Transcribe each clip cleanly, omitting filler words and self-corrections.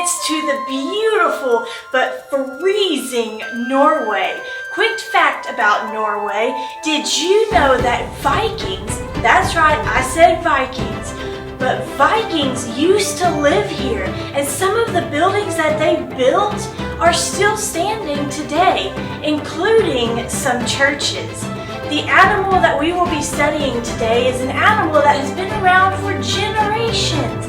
minutes to the beautiful but freezing Norway. Quick fact about Norway, did you know that Vikings, that's right, I said Vikings, but Vikings used to live here, and some of the buildings that they built are still standing today, including some churches. The animal that we will be studying today is an animal that has been around for generations.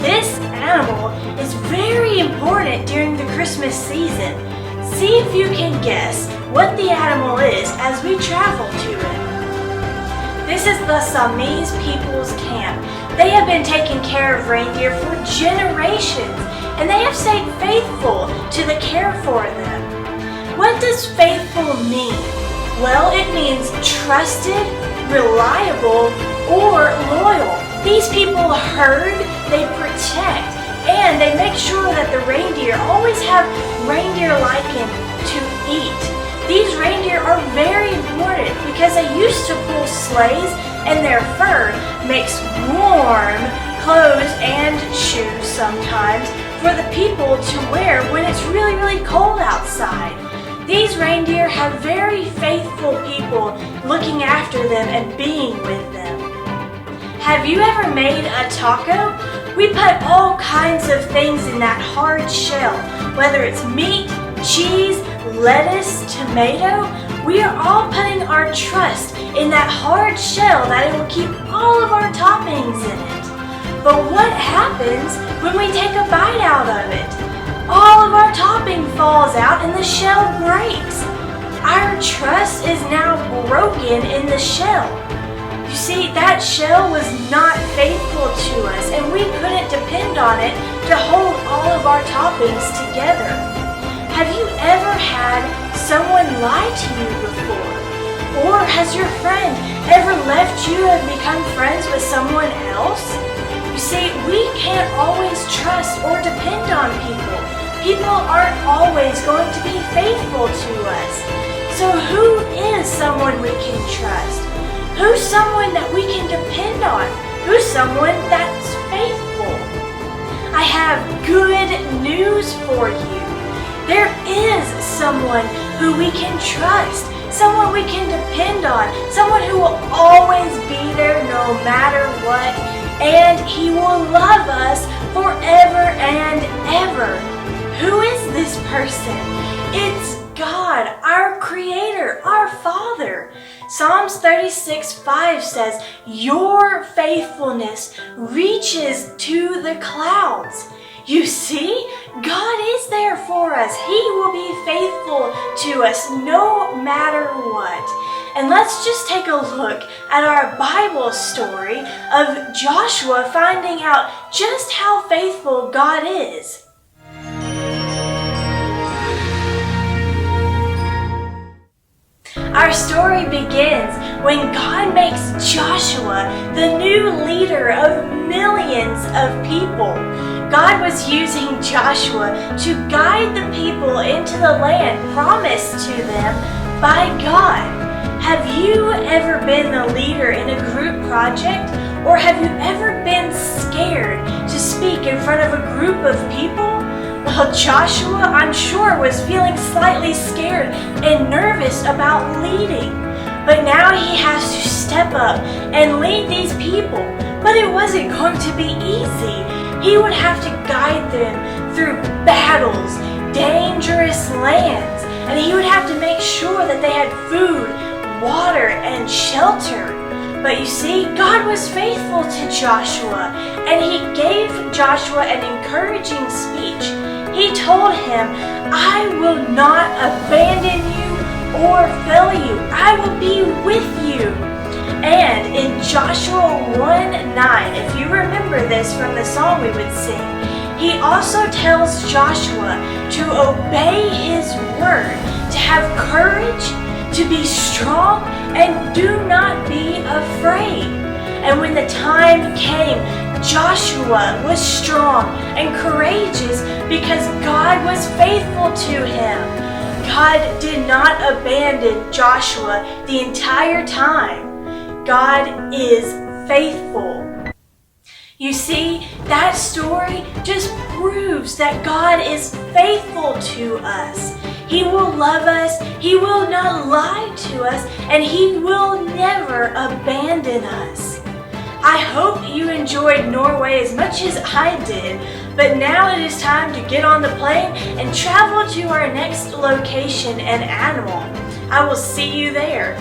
This animal is very important during the Christmas season. See if you can guess what the animal is as we travel to it. This is the Sami's people's camp. They have been taking care of reindeer for generations, and they have stayed faithful to the care for them. What does faithful mean? Well, it means trusted, reliable, or loyal. These people herd, they protect, and they make sure that the reindeer always have reindeer lichen to eat. These reindeer are very important because they used to pull sleighs, and their fur makes warm clothes and shoes sometimes for the people to wear when it's really, really cold outside. These reindeer have very faithful people looking after them and being with them. Have you ever made a taco? We put all kinds of things in that hard shell, whether it's meat, cheese, lettuce, tomato. We are all putting our trust in that hard shell that it will keep all of our toppings in it. But what happens when we take a bite out of it? All of our topping falls out and the shell breaks. Our trust is now broken in the shell. You see, that shell was not faithful to us, and we couldn't depend on it to hold all of our toppings together. Have you ever had someone lie to you before? Or has your friend ever left you and become friends with someone else? You see, we can't always trust or depend on people. People aren't always going to be faithful to us. So who is someone we can trust? Who's someone that we can depend on? Who's someone that's faithful? I have good news for you. There is someone who we can trust, someone we can depend on, someone who will always be there no matter what, and he will love us forever and ever. Who is this person? It's God, our Creator, our Father. Psalms 36:5 says, "Your faithfulness reaches to the clouds." You see, God is there for us. He will be faithful to us no matter what. And let's just take a look at our Bible story of Joshua finding out just how faithful God is. Our story begins when God makes Joshua the new leader of millions of people. God was using Joshua to guide the people into the land promised to them by God. Have you ever been the leader in a group project? Or have you ever been scared to speak in front of a group of people? Well, Joshua, I'm sure, was feeling slightly scared and nervous about leading. But now he has to step up and lead these people. But it wasn't going to be easy. He would have to guide them through battles, dangerous lands, and he would have to make sure that they had food, water, and shelter. But you see, God was faithful to Joshua, and he gave Joshua an encouraging speech. He told him, "I will not abandon you or fail you. I will be with you." And in Joshua 1:9, if you remember this from the song we would sing, he also tells Joshua to obey his word, to have courage, to be strong, and do not be afraid. And when the time came, Joshua was strong and courageous because God was faithful to him. God did not abandon Joshua the entire time. God is faithful. You see, that story just proves that God is faithful to us. He will love us, He will not lie to us, and He will never abandon us. I hope you enjoyed Norway as much as I did, but now it is time to get on the plane and travel to our next location and animal. I will see you there.